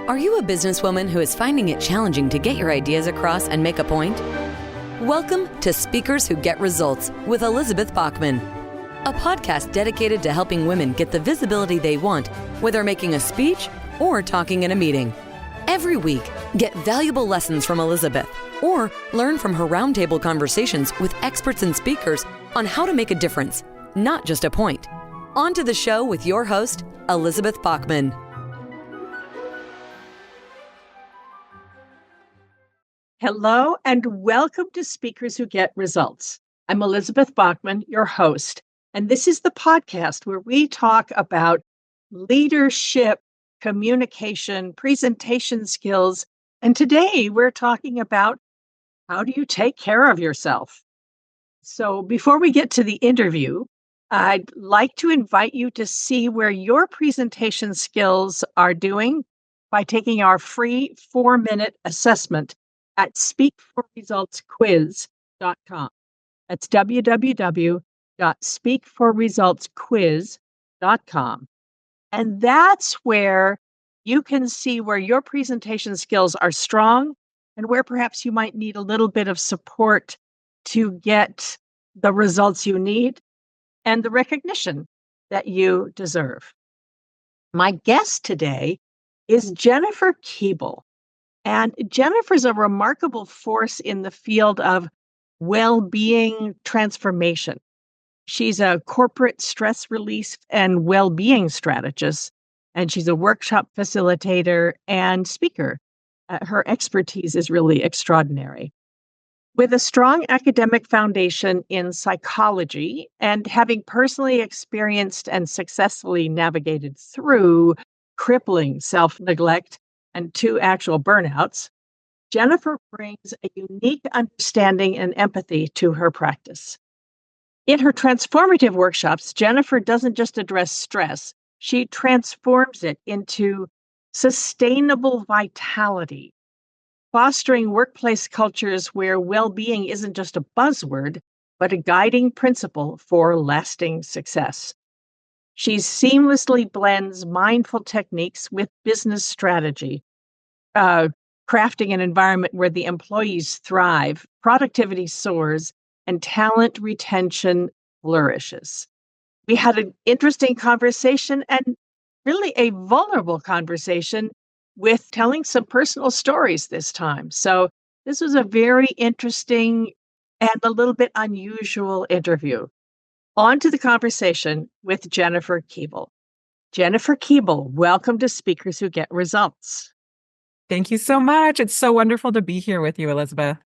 Are you a businesswoman who is finding it challenging to get your ideas across and make a point? Welcome to Speakers Who Get Results with Elizabeth Bachman, a podcast dedicated to helping women get the visibility they want, whether making a speech or talking in a meeting. Every week, get valuable lessons from Elizabeth or learn from her roundtable conversations with experts and speakers on how to make a difference, not just a point. On to the show with your host, Elizabeth Bachman. Hello and welcome to Speakers Who Get Results. I'm Elizabeth Bachman, your host, and this is the podcast where we talk about leadership, communication, presentation skills, and today we're talking about how do you take care of yourself? So before we get to the interview, I'd like to invite you to see where your presentation skills are doing by taking our free 4-minute assessment at speakforresultsquiz.com. That's www.speakforresultsquiz.com. And that's where you can see where your presentation skills are strong and where perhaps you might need a little bit of support to get the results you need and the recognition that you deserve. My guest today is Jennifer Keable. And Jennifer's a remarkable force in the field of well-being transformation. She's a corporate stress release and well-being strategist, and she's a workshop facilitator and speaker. Her expertise is really extraordinary. With a strong academic foundation in psychology and having personally experienced and successfully navigated through crippling self-neglect and 2 actual burnouts, Jennifer brings a unique understanding and empathy to her practice. In her transformative workshops, Jennifer doesn't just address stress, she transforms it into sustainable vitality, fostering workplace cultures where well-being isn't just a buzzword, but a guiding principle for lasting success. She seamlessly blends mindful techniques with business strategy, crafting an environment where the employees thrive, productivity soars, and talent retention flourishes. We had an interesting conversation and really a vulnerable conversation with telling some personal stories this time. So this was a very interesting and a little bit unusual interview. On to the conversation with Jennifer Keable. Jennifer Keable, welcome to Speakers Who Get Results. Thank you so much. It's so wonderful to be here with you, Elizabeth.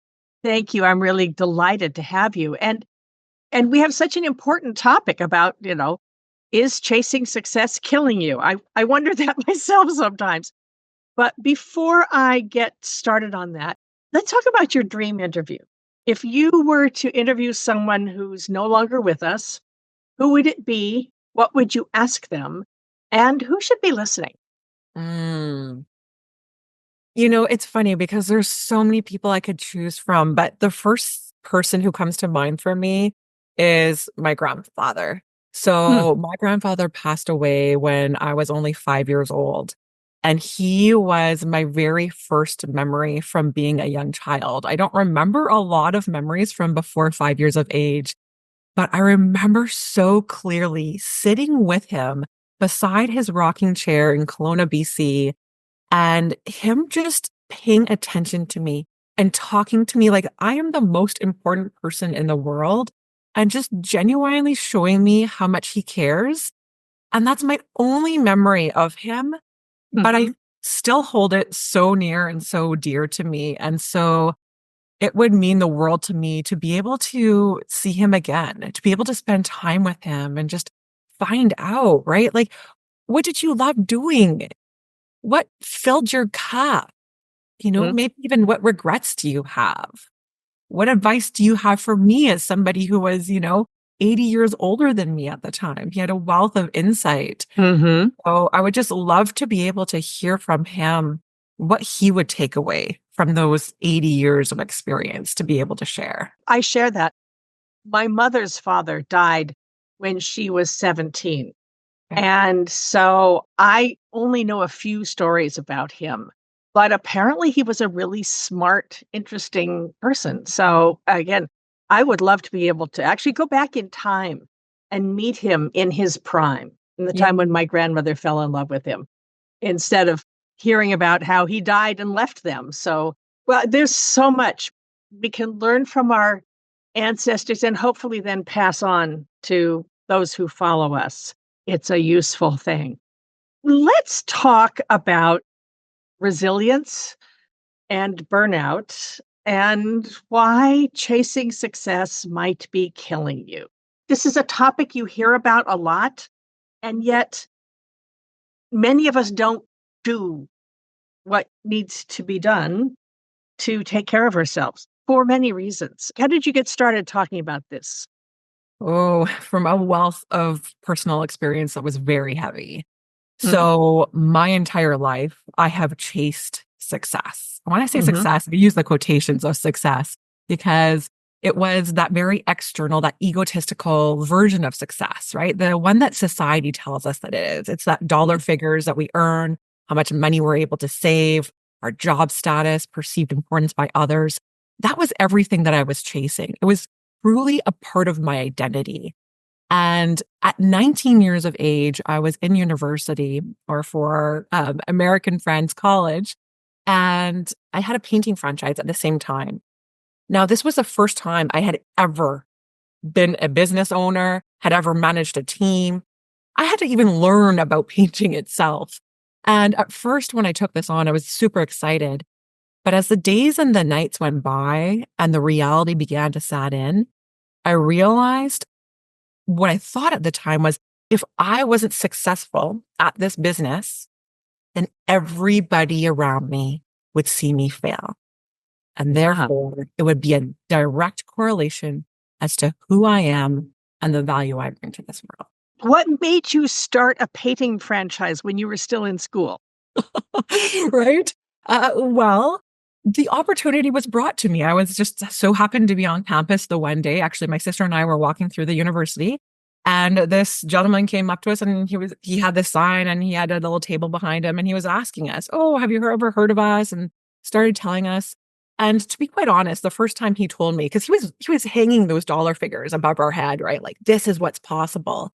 Thank you. I'm really delighted to have you. And we have such an important topic about, is chasing success killing you? I wonder that myself sometimes. But before I get started on that, let's talk about your dream interview. If you were to interview someone who's no longer with us, who would it be? What would you ask them? And who should be listening? It's funny because there's so many people I could choose from, but the first person who comes to mind for me is my grandfather. So my grandfather passed away when I was only 5 years old. And he was my very first memory from being a young child. I don't remember a lot of memories from before 5 years of age, but I remember so clearly sitting with him beside his rocking chair in Kelowna, BC, and him just paying attention to me and talking to me like I am the most important person in the world and just genuinely showing me how much he cares. And that's my only memory of him. But I still hold it so near and so dear to me. And so it would mean the world to me to be able to see him again, to be able to spend time with him and just find out, right? Like, what did you love doing? What filled your cup? Maybe even what regrets do you have? What advice do you have for me as somebody who was, 80 years older than me at the time? He had a wealth of insight. So I would just love to be able to hear from him what he would take away from those 80 years of experience to be able to share. I share that. My mother's father died when she was 17. And so I only know a few stories about him, but apparently he was a really smart, interesting person. So again, I would love to be able to actually go back in time and meet him in his prime, in the Yeah. time when my grandmother fell in love with him, instead of hearing about how he died and left them. So, well, there's so much we can learn from our ancestors and hopefully then pass on to those who follow us. It's a useful thing. Let's talk about resilience and burnout and why chasing success might be killing you. This is a topic you hear about a lot, and yet many of us don't do what needs to be done to take care of ourselves for many reasons. How did you get started talking about this? Oh, from a wealth of personal experience that was very heavy. Mm, So my entire life, I have chased success. When I say mhm, success, I use the quotations of success because it was that very external, that egotistical version of success, right? The one that society tells us that it is. It's that dollar figures that we earn, how much money we're able to save, our job status, perceived importance by others. That was everything that I was chasing. It was truly a part of my identity. And at 19 years of age, I was in university or for American Friends College, and I had a painting franchise at the same time. Now, this was the first time I had ever been a business owner, had ever managed a team. I had to even learn about painting itself. And at first, when I took this on, I was super excited. But as the days and the nights went by and the reality began to set in, I realized what I thought at the time was if I wasn't successful at this business, then everybody around me would see me fail. And yeah. therefore, it would be a direct correlation as to who I am and the value I bring to this world. What made you start a painting franchise when you were still in school? Right? Well, the opportunity was brought to me. I was just so happened to be on campus the one day. Actually, my sister and I were walking through the university, and this gentleman came up to us, and he had this sign, and he had a little table behind him, and he was asking us, "Oh, have you ever heard of us?" And started telling us. And to be quite honest, the first time he told me, because he was hanging those dollar figures above our head, right? Like this is what's possible.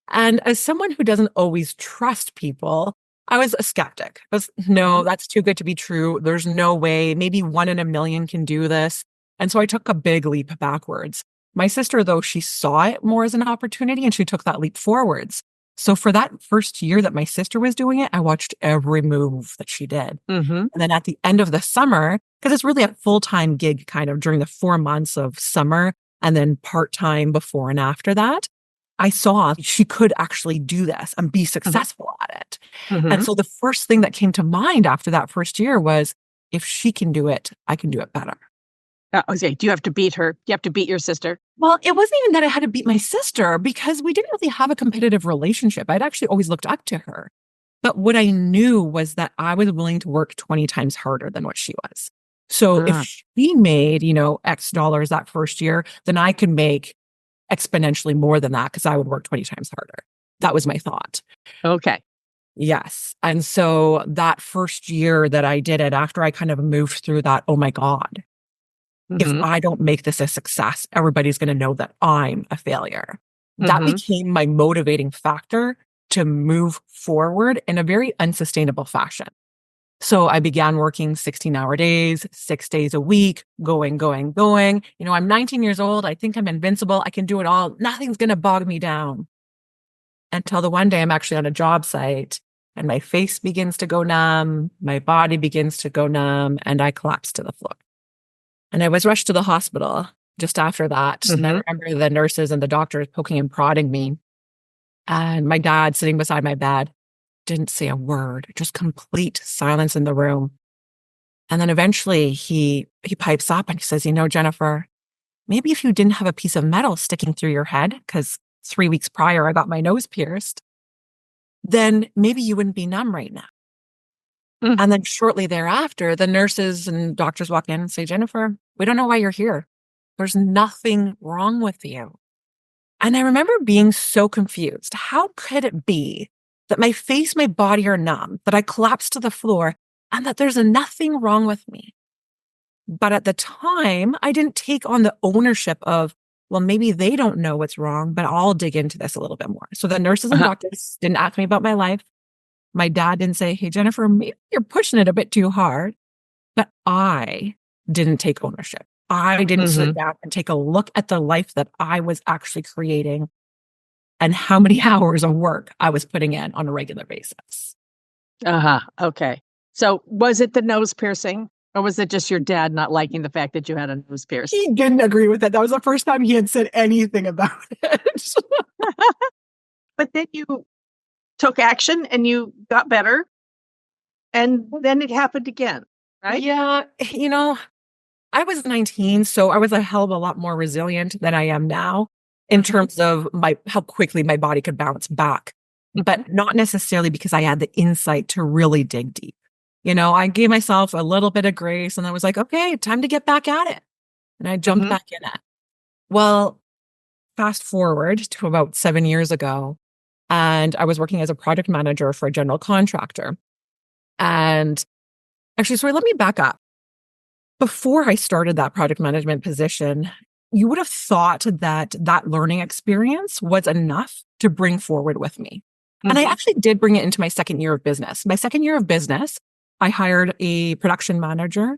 And as someone who doesn't always trust people, I was a skeptic. I was, no, Mhm, that's too good to be true. There's no way. Maybe one in a million can do this. And so I took a big leap backwards. My sister, though, she saw it more as an opportunity and she took that leap forwards. So for that first year that my sister was doing it, I watched every move that she did. mhm, And then at the end of the summer, because it's really a full-time gig kind of during the 4 months of summer and then part-time before and after that, I saw she could actually do this and be mhm, successful at it. And mhm. so the first thing that came to mind after that first year was, if she can do it, I can do it better. Okay, do you have to beat her? You have to beat your sister? Well, it wasn't even that I had to beat my sister because we didn't really have a competitive relationship. I'd actually always looked up to her. But what I knew was that I was willing to work 20 times harder than what she was. So if Ah, she made, X dollars that first year, then I could make exponentially more than that because I would work 20 times harder. That was my thought. okay. Yes. And so that first year that I did it, after I kind of moved through that, oh my God, if Mhm, I don't make this a success, everybody's going to know that I'm a failure. That mhm, became my motivating factor to move forward in a very unsustainable fashion. So I began working 16-hour days, 6 days a week, going, going, going. I'm 19 years old. I think I'm invincible. I can do it all. Nothing's going to bog me down until the one day I'm actually on a job site and my face begins to go numb, my body begins to go numb, and I collapse to the floor. And I was rushed to the hospital just after that. And I mhm. remember the nurses and the doctors poking and prodding me. And my dad sitting beside my bed didn't say a word, just complete silence in the room. And then eventually he pipes up and he says, Jennifer, maybe if you didn't have a piece of metal sticking through your head, because 3 weeks prior I got my nose pierced, then maybe you wouldn't be numb right now. Mm. And then shortly thereafter, the nurses and doctors walk in and say, Jennifer, we don't know why you're here. There's nothing wrong with you. And I remember being so confused. How could it be that my face, my body are numb, that I collapsed to the floor, and that there's nothing wrong with me? But at the time, I didn't take on the ownership of, well, maybe they don't know what's wrong, but I'll dig into this a little bit more. So the nurses and Uh-huh. doctors didn't ask me about my life. My dad didn't say, hey, Jennifer, maybe you're pushing it a bit too hard. But I didn't take ownership. I didn't sit down and take a look at the life that I was actually creating and how many hours of work I was putting in on a regular basis. Uh-huh. Okay. So was it the nose piercing, or was it just your dad not liking the fact that you had a nose pierced? He didn't agree with it. That was the first time he had said anything about it. But then you took action and you got better, and then it happened again, right? Yeah. I was 19, so I was a hell of a lot more resilient than I am now in terms of how quickly my body could bounce back, but not necessarily because I had the insight to really dig deep. I gave myself a little bit of grace and I was like, okay, time to get back at it. And I jumped back in it. Well, fast forward to about 7 years ago, and I was working as a project manager for a general contractor. And actually, sorry, let me back up. Before I started that project management position, you would have thought that that learning experience was enough to bring forward with me. And I actually did bring it into my second year of business. My second year of business, I hired a production manager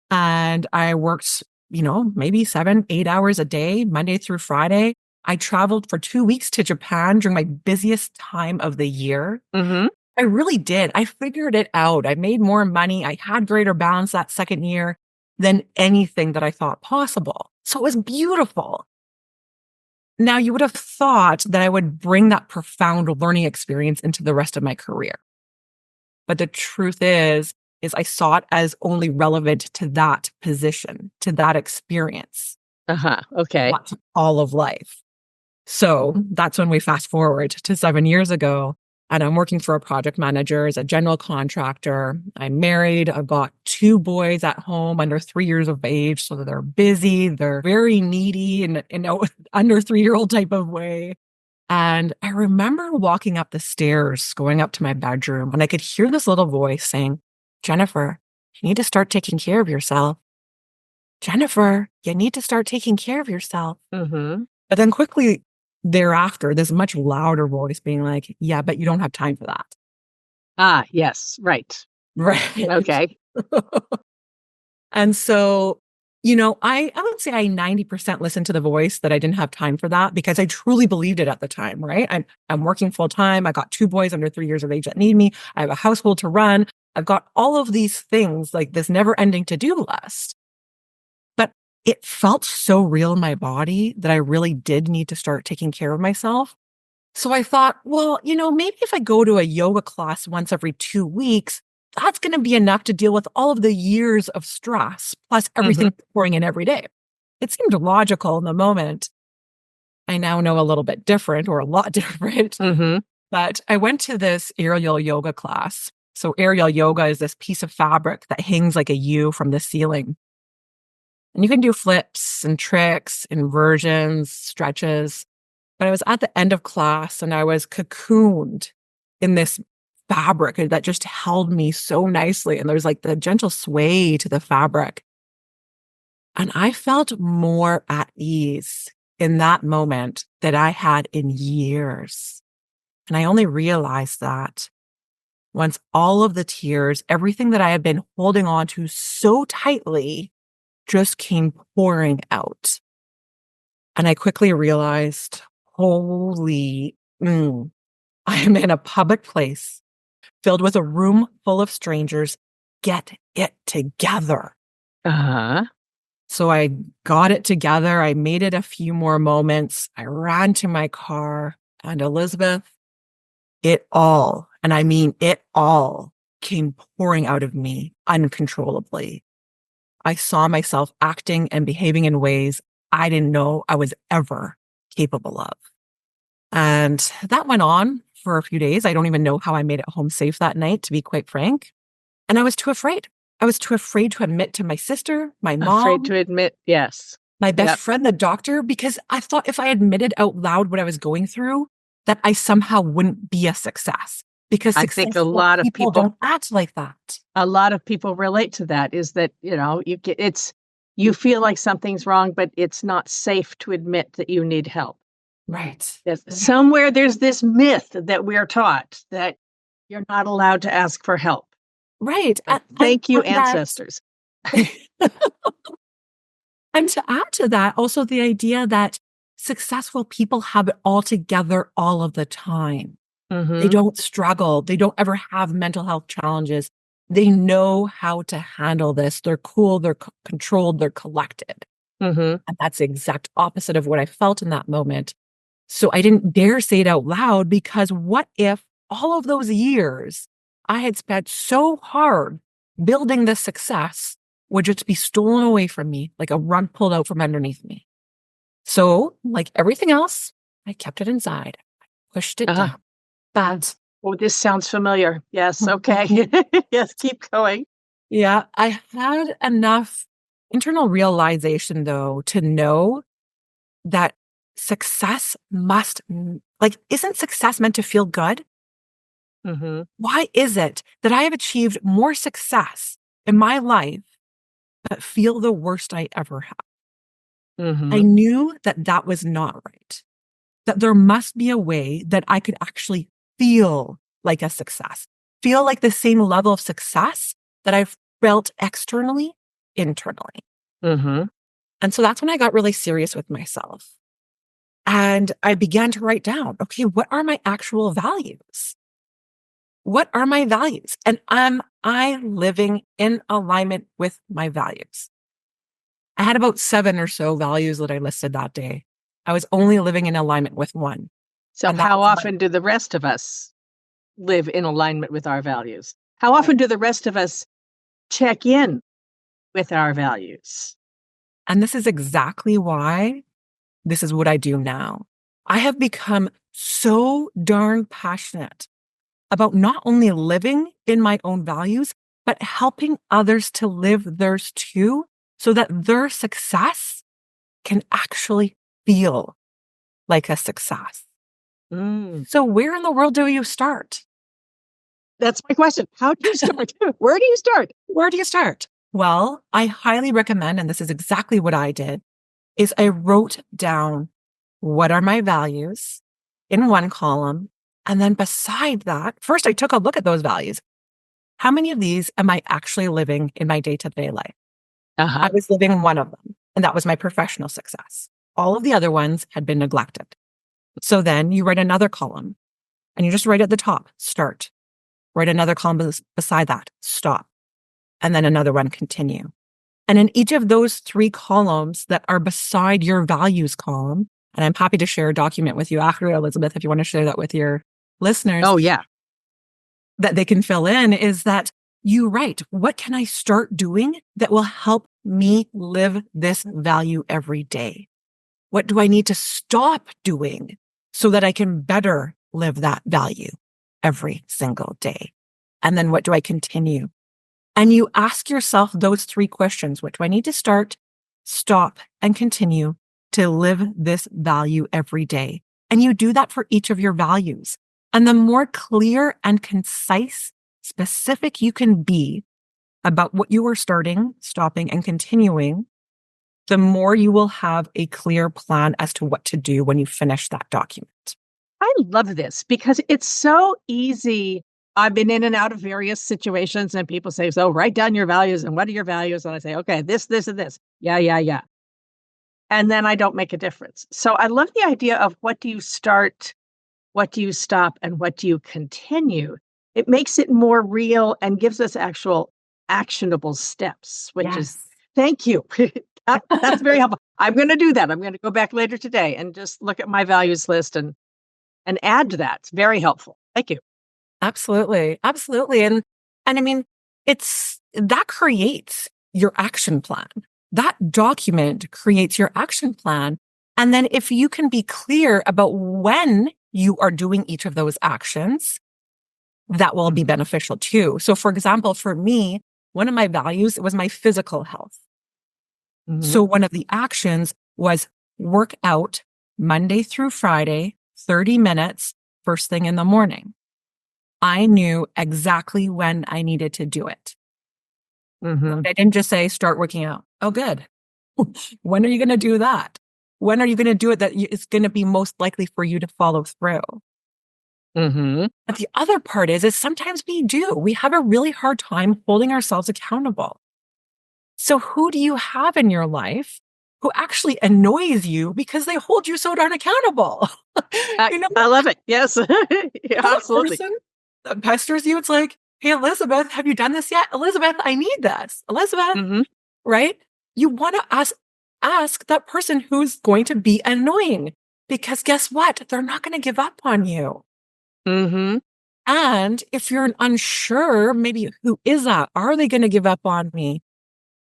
and I worked, maybe 7-8 hours a day, Monday through Friday. I traveled for 2 weeks to Japan during my busiest time of the year. I really did. I figured it out. I made more money. I had greater balance that second year than anything that I thought possible. So it was beautiful. Now, you would have thought that I would bring that profound learning experience into the rest of my career. But the truth is I saw it as only relevant to that position, to that experience. Okay. Not to all of life. So that's when we fast forward to 7 years ago. And I'm working for a project manager as a general contractor. I'm married. I've got 2 boys at home under 3 years of age. So they're busy. They're very needy in under 3-year-old type of way. And I remember walking up the stairs, going up to my bedroom, and I could hear this little voice saying, Jennifer, you need to start taking care of yourself. Jennifer, you need to start taking care of yourself. But then quickly thereafter, this much louder voice being like, yeah, but you don't have time for that. Yes. Right. Right. Okay. And so, I would say I 90% listened to the voice that I didn't have time for that because I truly believed it at the time, right? I'm working full time. I got 2 boys under 3 years of age that need me. I have a household to run. I've got all of these things, like this never ending to-do list. But it felt so real in my body that I really did need to start taking care of myself. So I thought, well, maybe if I go to a yoga class once every 2 weeks, that's going to be enough to deal with all of the years of stress, plus everything pouring in every day. It seemed logical in the moment. I now know a little bit different, or a lot different. But I went to this aerial yoga class. So aerial yoga is this piece of fabric that hangs like a U from the ceiling. And you can do flips and tricks, inversions, stretches. But I was at the end of class and I was cocooned in this fabric that just held me so nicely. And there's like the gentle sway to the fabric. And I felt more at ease in that moment than I had in years. And I only realized that once all of the tears, everything that I had been holding on to so tightly, just came pouring out. And I quickly realized, holy, I am in a public place filled with a room full of strangers. Get it together. So I got it together. I made it a few more moments. I ran to my car, and Elizabeth, it all, and I mean it all, came pouring out of me uncontrollably. I saw myself acting and behaving in ways I didn't know I was ever capable of. And that went on for a few days. I don't even know how I made it home safe that night, to be quite frank. And I was too afraid. I was too afraid to admit to my sister, my mom. Afraid to admit, yes. my best Yep. friend, the doctor, because I thought if I admitted out loud what I was going through, that I somehow wouldn't be a success, because I think successful people don't act like that. a lot of people relate to that, is that, you feel like something's wrong, but it's not safe to admit that you need help. Right. Somewhere there's this myth that we're taught that you're not allowed to ask for help. Right. But thank you, and that- ancestors. And to add to that, also the idea that successful people have it all together all of the time. They don't struggle. They don't ever have mental health challenges. They know how to handle this. They're cool. They're controlled. They're collected. And that's the exact opposite of what I felt in that moment. So I didn't dare say it out loud, because what if all of those years I had spent so hard building this success would just be stolen away from me, like a rug pulled out from underneath me. So, like everything else, I kept it inside. I pushed it down. But Oh, this sounds familiar. Yes. Okay. Yes. Keep going. yeah, I had enough internal realization, though, to know that success isn't success meant to feel good? Why is it that I have achieved more success in my life, but feel the worst I ever have? I knew that that was not right, that there must be a way that I could actually feel like a success, feel like the same level of success that I've felt externally, internally. And so that's when I got really serious with myself. And I began to write down, okay, what are my actual values? What are my values? And am I living in alignment with my values? I had about 7 or so values that I listed that day. I was only living in alignment with one. So how often do the rest of us live in alignment with our values? How often do the rest of us check in with our values? And this is exactly why this is what I do now. I have become so darn passionate about not only living in my own values, but helping others to live theirs too, so that their success can actually feel like a success. So where in the world do you start? That's my question. How do you start? Where do you start? Where do you start? Well, I highly recommend, and this is exactly what I did, is I wrote down what are my values in one column. And then beside that, first I took a look at those values. How many of these am I actually living in my day-to-day life? I was living one of them, and that was my professional success. All of the other ones had been neglected. So then you write another column, and you just write at the top, start. Write another column beside that, stop. And then another one, continue. And in each of those 3 columns that are beside your values column, and I'm happy to share a document with you after, Elizabeth, if you want to share that with your listeners. Oh, yeah. That they can fill in, is that you write, what can I start doing that will help me live this value every day? What do I need to stop doing so that I can better live that value every single day? And then what do I continue? And you ask yourself those 3 questions. What do I need to start, stop, and continue to live this value every day? And you do that for each of your values. And the more clear and concise, specific you can be about what you are starting, stopping, and continuing, the more you will have a clear plan as to what to do when you finish that document. I love this because it's so easy. I've been in and out of various situations and people say, so write down your values. And what are your values? And I say, okay, this, and this. Yeah. And then I don't make a difference. So I love the idea of what do you start, what do you stop, and what do you continue? It makes it more real and gives us actual actionable steps, which is, thank you. That's very helpful. I'm going to do that. I'm going to go back later today and just look at my values list and add to that. It's very helpful. Thank you. Absolutely. And I mean, that creates your action plan. That document creates your action plan. And then if you can be clear about when you are doing each of those actions, that will be beneficial too. So for example, for me, one of my values was my physical health. So one of the actions was work out Monday through Friday, 30 minutes, first thing in the morning. I knew exactly when I needed to do it. I didn't just say, start working out. Oh, good. When are you going to do that? When are you going to do it that it's going to be most likely for you to follow through? But the other part is sometimes we have a really hard time holding ourselves accountable. So who do you have in your life who actually annoys you because they hold you so darn accountable? I love it. Yes. Yeah, absolutely. Person that pesters you. It's like, hey, Elizabeth, have you done this yet? Elizabeth, I need this. Elizabeth, right? You want to ask that person who's going to be annoying, because guess what? They're not going to give up on you. And if you're unsure, maybe who is that? Are they going to give up on me?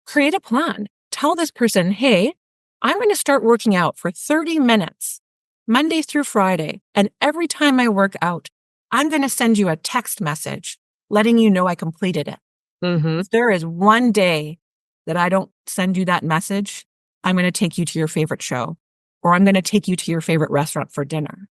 Create a plan. Tell this person, hey, I'm going to start working out for 30 minutes, Monday through Friday. And every time I work out, I'm going to send you a text message letting you know I completed it. If there is one day that I don't send you that message, I'm going to take you to your favorite show, or I'm going to take you to your favorite restaurant for dinner.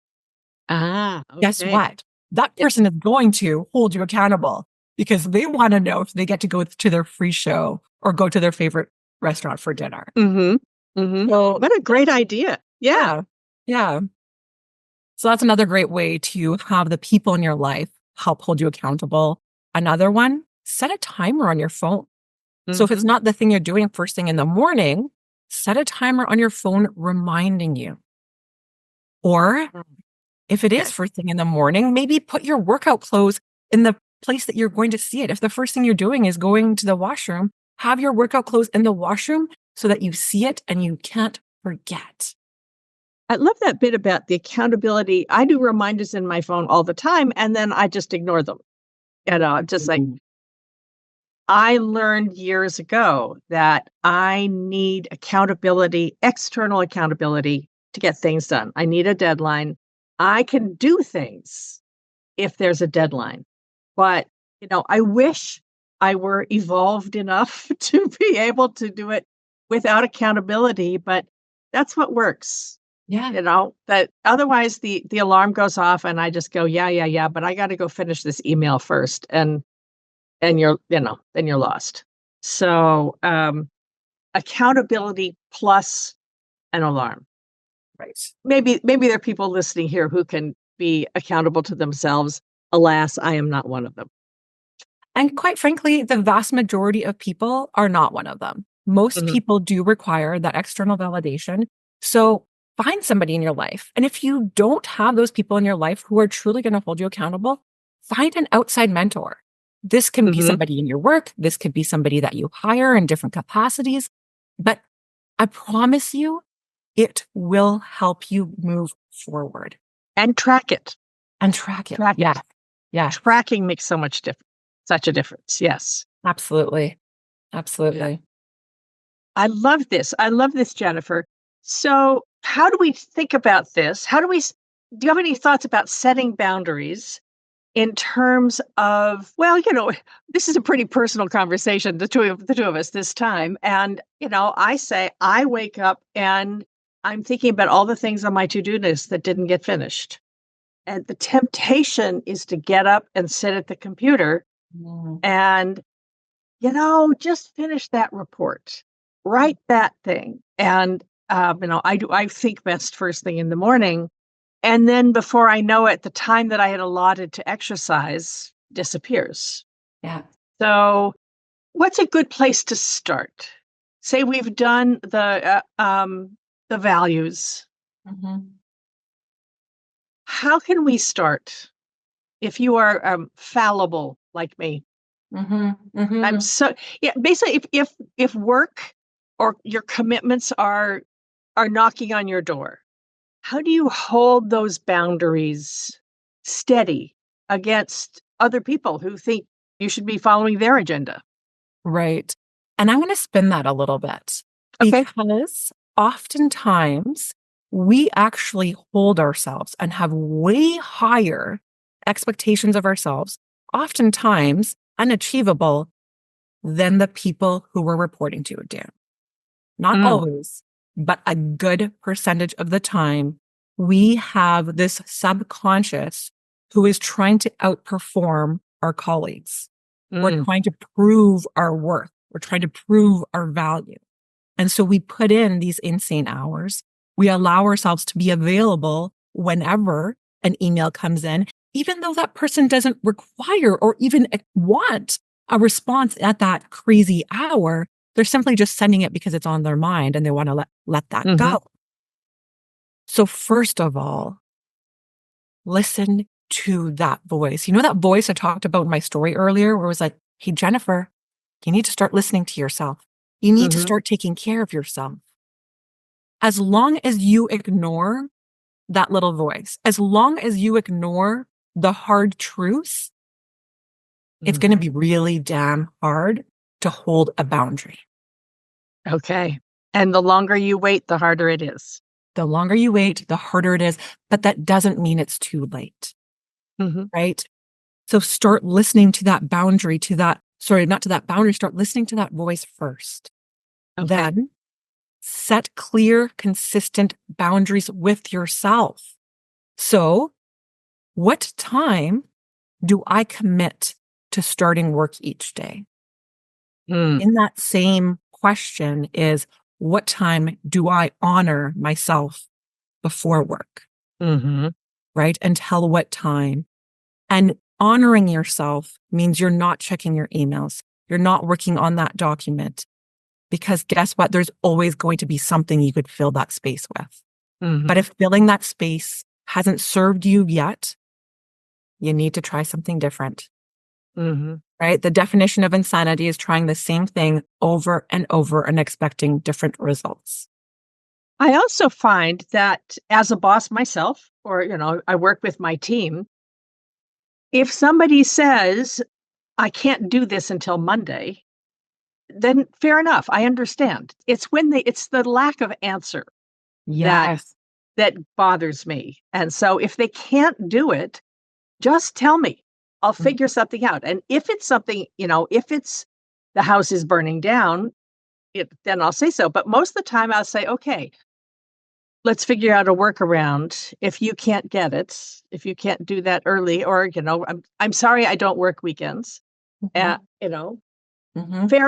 Okay. Guess what? That person is going to hold you accountable because they want to know if they get to go to their free show or go to their favorite restaurant for dinner. So, what a great idea. Yeah. So that's another great way to have the people in your life help hold you accountable. Another one, set a timer on your phone. So if it's not the thing you're doing first thing in the morning, set a timer on your phone reminding you. Or if it is first thing in the morning, maybe put your workout clothes in the place that you're going to see it. If the first thing you're doing is going to the washroom, have your workout clothes in the washroom so that you see it and you can't forget. I love that bit about the accountability. I do reminders in my phone all the time, and then I just ignore them. Just like, I learned years ago that I need accountability, external accountability, to get things done. I need a deadline. I can do things if there's a deadline, but I wish I were evolved enough to be able to do it without accountability, but that's what works. That otherwise the alarm goes off and I just go, yeah, but I got to go finish this email first. And you're, then you're lost. So, accountability plus an alarm. Right. Maybe there are people listening here who can be accountable to themselves. Alas, I am not one of them. And quite frankly, the vast majority of people are not one of them. Most people do require that external validation. So find somebody in your life. And if you don't have those people in your life who are truly going to hold you accountable, find an outside mentor. This can be somebody in your work. This could be somebody that you hire in different capacities. But I promise you, it will help you move forward. And track it. Yeah. Tracking makes such a difference. Yes. Absolutely. Yeah. I love this, Jennifer. So how do we think about this? Do you have any thoughts about setting boundaries in terms of, this is a pretty personal conversation, the two of us this time. And, I say I wake up and I'm thinking about all the things on my to-do list that didn't get finished. And the temptation is to get up and sit at the computer and, just finish that report, write that thing. And, I think best first thing in the morning. And then before I know it, the time that I had allotted to exercise disappears. Yeah. So what's a good place to start? Say we've done the values. How can we start? If you are fallible like me, I'm so basically, if work or your commitments are knocking on your door, how do you hold those boundaries steady against other people who think you should be following their agenda? Right. And I'm going to spin that a little bit because oftentimes we actually hold ourselves and have way higher expectations of ourselves, oftentimes unachievable, than the people who we're reporting to do. not always, but a good percentage of the time, we have this subconscious who is trying to outperform our colleagues. We're trying to prove our worth. We're trying to prove our value. And so we put in these insane hours. We allow ourselves to be available whenever an email comes in, even though that person doesn't require or even want a response at that crazy hour. They're simply just sending it because it's on their mind and they want to let that go. So first of all, listen to that voice. You know that voice I talked about in my story earlier where it was like, hey, Jennifer, you need to start listening to yourself. You need to start taking care of yourself. As long as you ignore that little voice, as long as you ignore the hard truths, it's going to be really damn hard to hold a boundary. Okay. And the longer you wait, the harder it is. The longer you wait, the harder it is. But that doesn't mean it's too late. Right? So start listening to that boundary, start listening to that voice first. Okay. Then set clear, consistent boundaries with yourself. So, what time do I commit to starting work each day? In that same question is, what time do I honor myself before work? Right? Until what time? And honoring yourself means you're not checking your emails. You're not working on that document. Because guess what? There's always going to be something you could fill that space with. But if filling that space hasn't served you yet, you need to try something different. Right? The definition of insanity is trying the same thing over and over and expecting different results. I also find that as a boss myself, or, I work with my team, if somebody says, I can't do this until Monday, then fair enough. I understand. It's the lack of answer that bothers me. And so if they can't do it, just tell me. I'll figure something out. And if it's something, if it's the house is burning down, then I'll say so. But most of the time I'll say, okay, let's figure out a workaround. If you can't get it, if you can't do that early, or, I'm sorry, I don't work weekends. Fair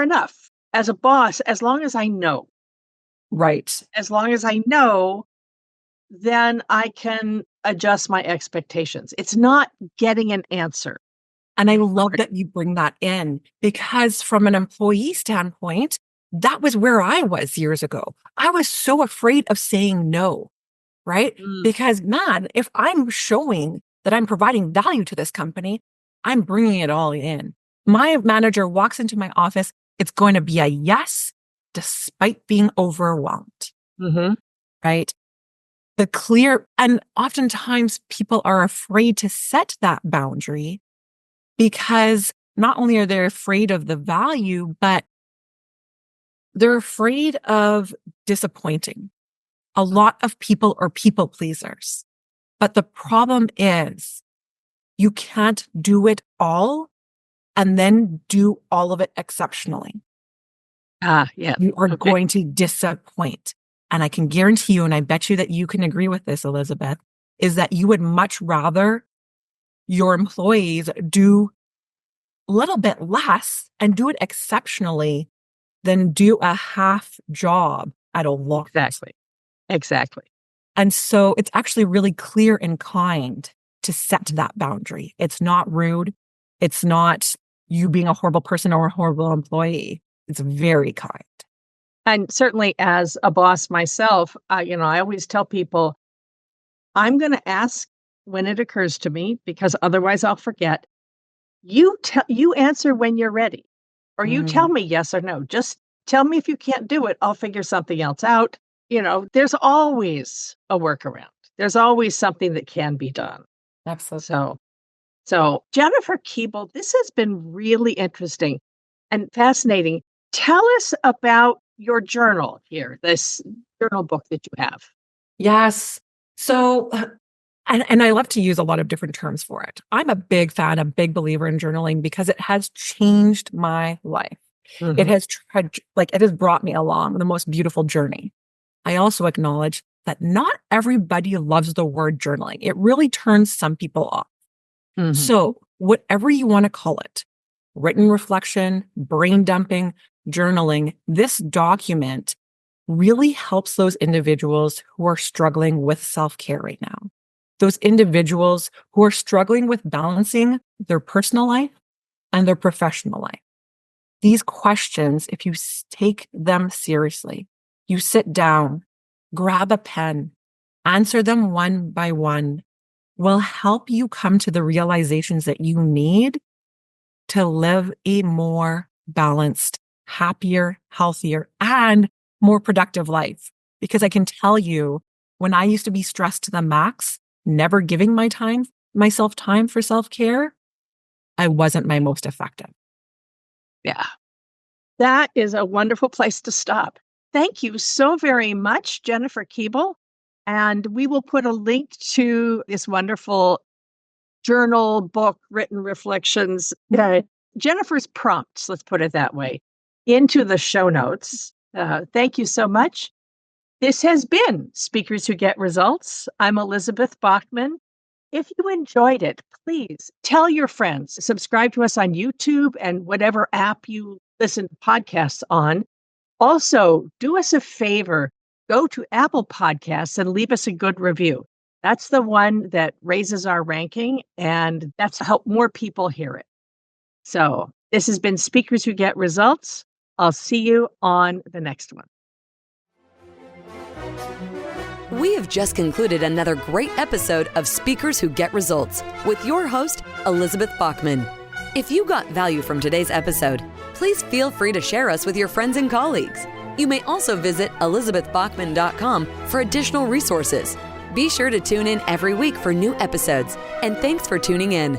enough. As a boss, as long as I know. Right. As long as I know, then I can adjust my expectations. It's not getting an answer. And I love that you bring that in, because from an employee standpoint, that was where I was years ago. I was so afraid of saying no, right? Because man, if I'm showing that I'm providing value to this company, I'm bringing it all in. My manager walks into my office, it's going to be a yes, despite being overwhelmed, right? And oftentimes people are afraid to set that boundary because not only are they afraid of the value, but they're afraid of disappointing. A lot of people are people pleasers. But the problem is you can't do it all and then do all of it exceptionally. You are going to disappoint. And I can guarantee you, and I bet you that you can agree with this, Elizabeth, is that you would much rather your employees do a little bit less and do it exceptionally than do a half job at a lot. Exactly. And so it's actually really clear and kind to set that boundary. It's not rude. It's not you being a horrible person or a horrible employee. It's very kind. And certainly as a boss myself, I always tell people, I'm going to ask when it occurs to me, because otherwise I'll forget. You answer when you're ready, or you tell me yes or no. Just tell me if you can't do it. I'll figure something else out. There's always a workaround. There's always something that can be done. Absolutely. So Jennifer Keable, this has been really interesting and fascinating. Tell us about your journal here, this journal book that you have. Yes. So, and I love to use a lot of different terms for it. I'm a big fan, a big believer in journaling because it has changed my life. It has it has brought me along the most beautiful journey. I also acknowledge that not everybody loves the word journaling. It really turns some people off. So whatever you want to call it, written reflection, brain dumping, journaling, this document really helps those individuals who are struggling with self-care right now. Those individuals who are struggling with balancing their personal life and their professional life. These questions, if you take them seriously, you sit down, grab a pen, answer them one by one, will help you come to the realizations that you need to live a more balanced, happier, healthier, and more productive life. Because I can tell you, when I used to be stressed to the max, never giving myself time for self-care, I wasn't my most effective. Yeah. That is a wonderful place to stop. Thank you so very much, Jennifer Keable. And we will put a link to this wonderful journal, book, written reflections, Jennifer's prompts, let's put it that way, into the show notes. Thank you so much. This has been Speakers Who Get Results. I'm Elizabeth Bachman. If you enjoyed it, please tell your friends, subscribe to us on YouTube and whatever app you listen to podcasts on. Also, do us a favor, go to Apple Podcasts and leave us a good review. That's the one that raises our ranking, and that's help more people hear it. So this has been Speakers Who Get Results. I'll see you on the next one. We have just concluded another great episode of Speakers Who Get Results with your host, Elizabeth Bachman. If you got value from today's episode, please feel free to share us with your friends and colleagues. You may also visit elizabethbachman.com for additional resources. Be sure to tune in every week for new episodes, and thanks for tuning in.